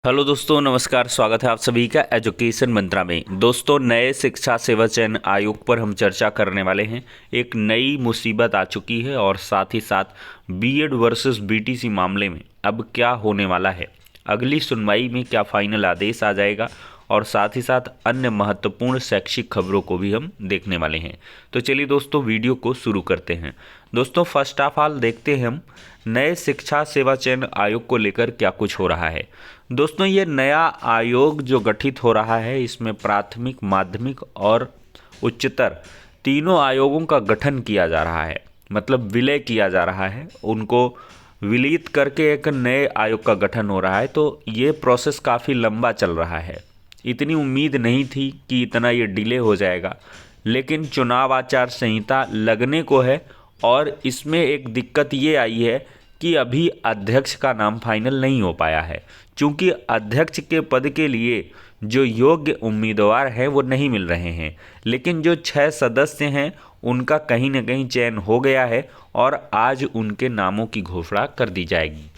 Hello दोस्तों, नमस्कार। स्वागत है आप सभी का एजुकेशन मंत्रा में। दोस्तों, नए शिक्षा सेवा चयन आयोग पर हम चर्चा करने वाले हैं। एक नई मुसीबत आ चुकी है और साथ ही साथ बीएड वर्सेस बीटीसी मामले में अब क्या होने वाला है, अगली सुनवाई में क्या फाइनल आदेश आ जाएगा और साथ ही साथ अन्य महत्वपूर्ण शैक्षिक खबरों को भी हम देखने वाले हैं। तो चलिए दोस्तों, वीडियो को शुरू करते हैं। दोस्तों, फर्स्ट ऑफ ऑल देखते हैं हम नए शिक्षा सेवा चयन आयोग को लेकर क्या कुछ हो रहा है। दोस्तों, ये नया आयोग जो गठित हो रहा है, इसमें प्राथमिक, माध्यमिक और उच्चतर तीनों आयोगों का गठन किया जा रहा है। मतलब विलय किया जा रहा है, उनको विलीत करके एक नए आयोग का गठन हो रहा है। तो ये प्रोसेस काफ़ी लंबा चल रहा है। इतनी उम्मीद नहीं थी कि इतना ये डिले हो जाएगा, लेकिन चुनाव आचार संहिता लगने को है और इसमें एक दिक्कत ये आई है कि अभी अध्यक्ष का नाम फाइनल नहीं हो पाया है, क्योंकि अध्यक्ष के पद के लिए जो योग्य उम्मीदवार हैं वो नहीं मिल रहे हैं। लेकिन जो 6 सदस्य हैं उनका कहीं ना कहीं चयन हो गया है और आज उनके नामों की घोषणा कर दी जाएगी।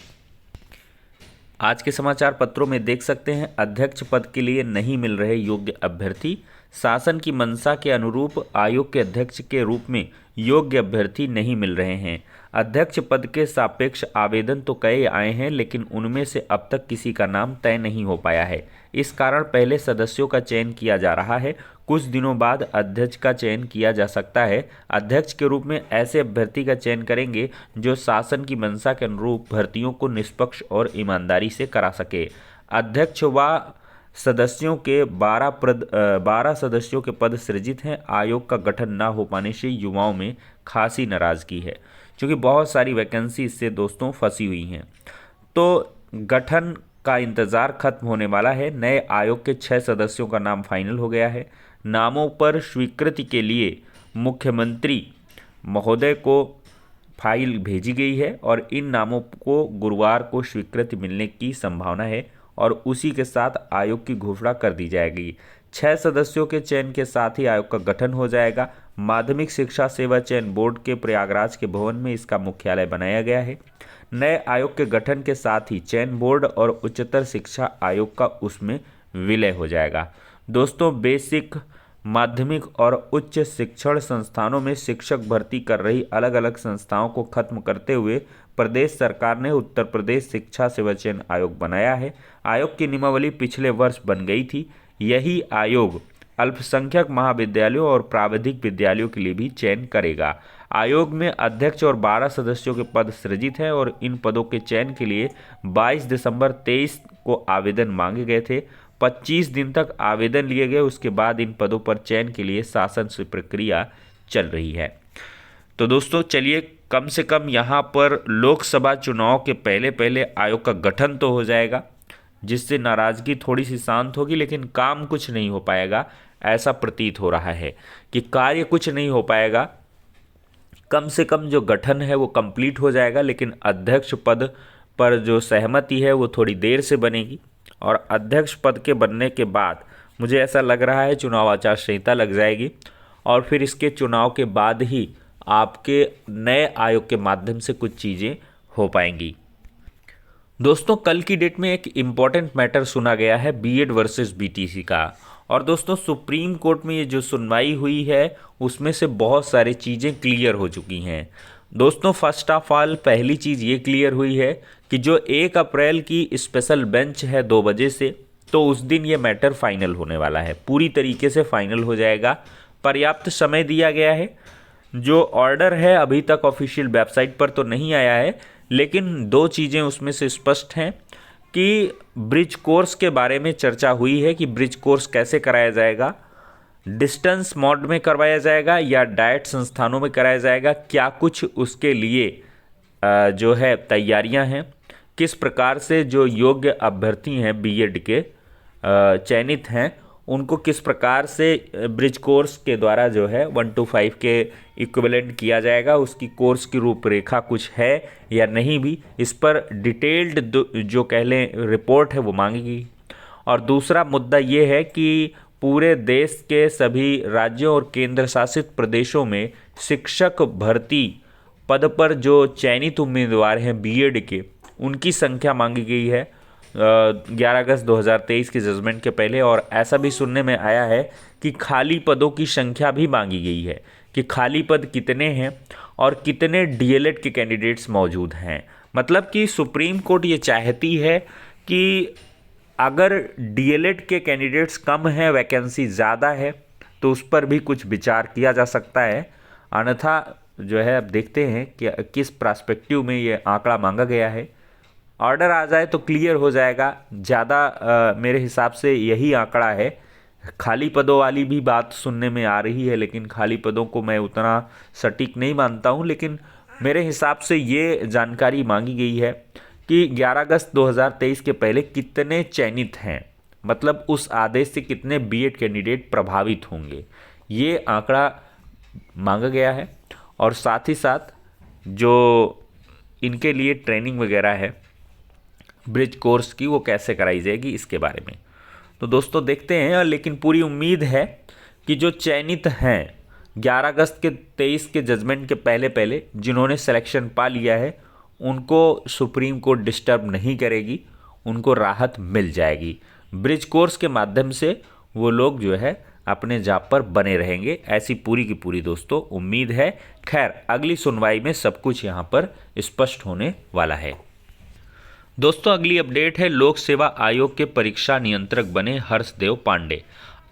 आज के समाचार पत्रों में देख सकते हैं, अध्यक्ष पद के लिए नहीं मिल रहे योग्य अभ्यर्थी। शासन की मंशा के अनुरूप आयोग के अध्यक्ष के रूप में योग्य अभ्यर्थी नहीं मिल रहे हैं। अध्यक्ष पद के सापेक्ष आवेदन तो कई आए हैं, लेकिन उनमें से अब तक किसी का नाम तय नहीं हो पाया है। इस कारण पहले सदस्यों का चयन किया जा रहा है। कुछ दिनों बाद अध्यक्ष का चयन किया जा सकता है। अध्यक्ष के रूप में ऐसे अभ्यर्थी का चयन करेंगे जो शासन की मंशा के अनुरूप भर्तियों को निष्पक्ष और ईमानदारी से करा सके। अध्यक्ष व सदस्यों के 12 सदस्यों के पद सृजित हैं। आयोग का गठन न हो पाने से युवाओं में खासी नाराजगी है, क्योंकि बहुत सारी वैकेंसी इससे दोस्तों फंसी हुई हैं। तो गठन का इंतज़ार खत्म होने वाला है। नए आयोग के 6 सदस्यों का नाम फाइनल हो गया है। नामों पर स्वीकृति के लिए मुख्यमंत्री महोदय को फाइल भेजी गई है और इन नामों को गुरुवार को स्वीकृति मिलने की संभावना है और उसी के साथ आयोग की घोषणा कर दी जाएगी। 6 सदस्यों के चयन के साथ ही आयोग का गठन हो जाएगा। माध्यमिक शिक्षा सेवा चयन बोर्ड के प्रयागराज के भवन में इसका मुख्यालय बनाया गया है। नए आयोग के गठन के साथ ही चयन बोर्ड और उच्चतर शिक्षा आयोग का उसमें विलय हो जाएगा। दोस्तों, बेसिक, माध्यमिक और उच्च शिक्षण संस्थानों में शिक्षक भर्ती कर रही अलग अलग संस्थाओं को खत्म करते हुए प्रदेश सरकार ने उत्तर प्रदेश शिक्षा सेवा चयन आयोग बनाया है। आयोग की नियमावली पिछले वर्ष बन गई थी। यही आयोग अल्पसंख्यक महाविद्यालयों और प्राविधिक विद्यालयों के लिए भी चयन करेगा। आयोग में अध्यक्ष और 12 सदस्यों के पद सृजित हैं और इन पदों के चयन के लिए 22 दिसंबर 23 को आवेदन मांगे गए थे। 25 दिन तक आवेदन लिए गए। उसके बाद इन पदों पर चयन के लिए शासन से प्रक्रिया चल रही है। तो दोस्तों, चलिए, कम से कम यहाँ पर लोकसभा चुनाव के पहले पहले आयोग का गठन तो हो जाएगा, जिससे नाराजगी थोड़ी सी शांत होगी, लेकिन काम कुछ नहीं हो पाएगा। ऐसा प्रतीत हो रहा है कि कार्य कुछ नहीं हो पाएगा। कम से कम जो गठन है वो कंप्लीट हो जाएगा, लेकिन अध्यक्ष पद पर जो सहमति है वो थोड़ी देर से बनेगी और अध्यक्ष पद के बनने के बाद मुझे ऐसा लग रहा है चुनाव आचार संहिता लग जाएगी और फिर इसके चुनाव के बाद ही आपके नए आयोग के माध्यम से कुछ चीज़ें हो पाएंगी। दोस्तों, कल की डेट में एक इम्पॉर्टेंट मैटर सुना गया है बीएड वर्सेस बीटीसी का। और दोस्तों, सुप्रीम कोर्ट में ये जो सुनवाई हुई है उसमें से बहुत सारी चीज़ें क्लियर हो चुकी हैं। दोस्तों, फर्स्ट ऑफ ऑल पहली चीज़ ये क्लियर हुई है कि जो 1 अप्रैल की स्पेशल बेंच है 2 बजे से, तो उस दिन ये मैटर फाइनल होने वाला है, पूरी तरीके से फाइनल हो जाएगा। पर्याप्त समय दिया गया है। जो ऑर्डर है अभी तक ऑफिशियल वेबसाइट पर तो नहीं आया है, लेकिन 2 चीज़ें उसमें से स्पष्ट हैं कि ब्रिज कोर्स के बारे में चर्चा हुई है कि ब्रिज कोर्स कैसे कराया जाएगा, डिस्टेंस मोड में करवाया जाएगा या डाइट संस्थानों में कराया जाएगा, क्या कुछ उसके लिए जो है तैयारियां हैं, किस प्रकार से जो योग्य अभ्यर्थी हैं बीएड के चयनित हैं उनको किस प्रकार से ब्रिज कोर्स के द्वारा जो है 1 to 5 के इक्विवेलेंट किया जाएगा, उसकी कोर्स की रूपरेखा कुछ है या नहीं भी, इस पर डिटेल्ड जो कह लें रिपोर्ट है वो मांगेगी। और दूसरा मुद्दा ये है कि पूरे देश के सभी राज्यों और केंद्र शासित प्रदेशों में शिक्षक भर्ती पद पर जो चयनित उम्मीदवार हैं बीएड के, उनकी संख्या मांगी गई है। 11 अगस्त 2023 के जजमेंट के पहले। और ऐसा भी सुनने में आया है कि खाली पदों की संख्या भी मांगी गई है कि खाली पद कितने हैं और कितने डीएलएड के कैंडिडेट्स मौजूद हैं। मतलब कि सुप्रीम कोर्ट ये चाहती है कि अगर डीएलएड के कैंडिडेट्स कम हैं, वैकेंसी ज़्यादा है, तो उस पर भी कुछ विचार किया जा सकता है। अन्यथा जो है अब देखते हैं कि किस पर्सपेक्टिव में ये आंकड़ा मांगा गया है। ऑर्डर आ जाए तो क्लियर हो जाएगा। ज़्यादा मेरे हिसाब से यही आंकड़ा है। खाली पदों वाली भी बात सुनने में आ रही है, लेकिन खाली पदों को मैं उतना सटीक नहीं मानता हूँ। लेकिन मेरे हिसाब से ये जानकारी मांगी गई है कि 11 अगस्त 2023 के पहले कितने चयनित हैं, मतलब उस आदेश से कितने बीएड कैंडिडेट प्रभावित होंगे, ये आंकड़ा मांगा गया है। और साथ ही साथ जो इनके लिए ट्रेनिंग वगैरह है ब्रिज कोर्स की, वो कैसे कराई जाएगी इसके बारे में तो दोस्तों देखते हैं। लेकिन पूरी उम्मीद है कि जो चयनित हैं 11 अगस्त के 23 के जजमेंट के पहले पहले जिन्होंने सिलेक्शन पा लिया है, उनको सुप्रीम कोर्ट डिस्टर्ब नहीं करेगी, उनको राहत मिल जाएगी। ब्रिज कोर्स के माध्यम से वो लोग जो है अपने जॉब पर बने रहेंगे, ऐसी पूरी की पूरी दोस्तों उम्मीद है। खैर, अगली सुनवाई में सब कुछ यहाँ पर स्पष्ट होने वाला है। दोस्तों अगली अपडेट है, लोक सेवा आयोग के परीक्षा नियंत्रक बने हर्षदेव पांडे।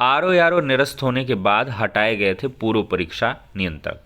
आरओ निरस्त होने के बाद हटाए गए थे पूर्व परीक्षा नियंत्रक।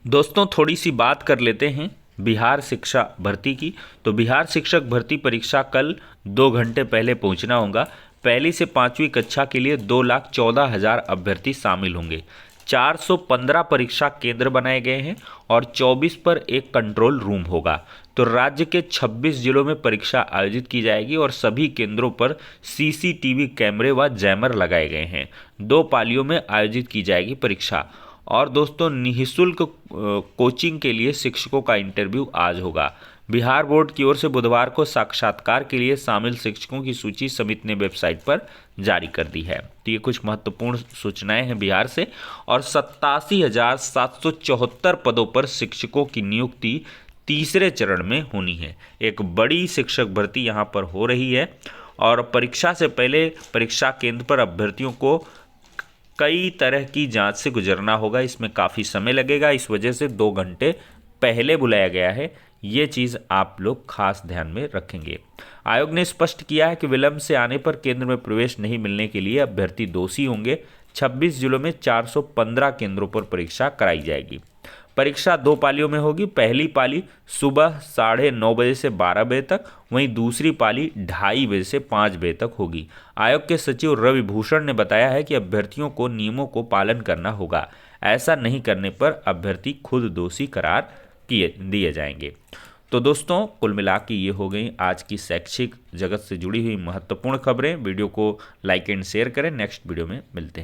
दोस्तों थोड़ी सी बात कर लेते हैं बिहार शिक्षा भर्ती की। तो बिहार शिक्षक भर्ती परीक्षा कल 2 घंटे पहले पहुंचना होगा। पहली से 5वीं कक्षा के लिए 2,14,000 अभ्यर्थी शामिल होंगे। 415 परीक्षा केंद्र बनाए गए हैं और 24 पर एक कंट्रोल रूम होगा। तो राज्य के 26 जिलों में परीक्षा आयोजित की जाएगी और सभी केंद्रों पर सीसीटीवी कैमरे व जैमर लगाए गए हैं। 2 पालियों में आयोजित की जाएगी परीक्षा। और दोस्तों निःशुल्क कोचिंग के लिए शिक्षकों का इंटरव्यू आज होगा। बिहार बोर्ड की ओर से बुधवार को साक्षात्कार के लिए शामिल शिक्षकों की सूची समिति ने वेबसाइट पर जारी कर दी है। तो ये कुछ महत्वपूर्ण सूचनाएं हैं बिहार से। और 87,774 पदों पर शिक्षकों की नियुक्ति तीसरे चरण में होनी है। एक बड़ी शिक्षक भर्ती यहाँ पर हो रही है। और परीक्षा से पहले परीक्षा केंद्र पर अभ्यर्थियों को कई तरह की जांच से गुजरना होगा। इसमें काफ़ी समय लगेगा, इस वजह से 2 घंटे पहले बुलाया गया है। ये चीज़ आप लोग खास ध्यान में रखेंगे। आयोग ने स्पष्ट किया है कि विलंब से आने पर केंद्र में प्रवेश नहीं मिलने के लिए अभ्यर्थी दोषी होंगे। 26 जिलों में 415 केंद्रों पर परीक्षा कराई जाएगी। परीक्षा 2 पालियों में होगी। पहली पाली सुबह 9:30 बजे से 12 बजे तक, वहीं दूसरी पाली 2:30 बजे से 5 बजे तक होगी। आयोग के सचिव रवि भूषण ने बताया है कि अभ्यर्थियों को नियमों को पालन करना होगा। ऐसा नहीं करने पर अभ्यर्थी खुद दोषी करार दिए जाएंगे। तो दोस्तों कुल मिला के ये हो गई आज की शैक्षिक जगत से जुड़ी हुई महत्वपूर्ण खबरें। वीडियो को लाइक एंड शेयर करें। नेक्स्ट वीडियो में मिलते हैं।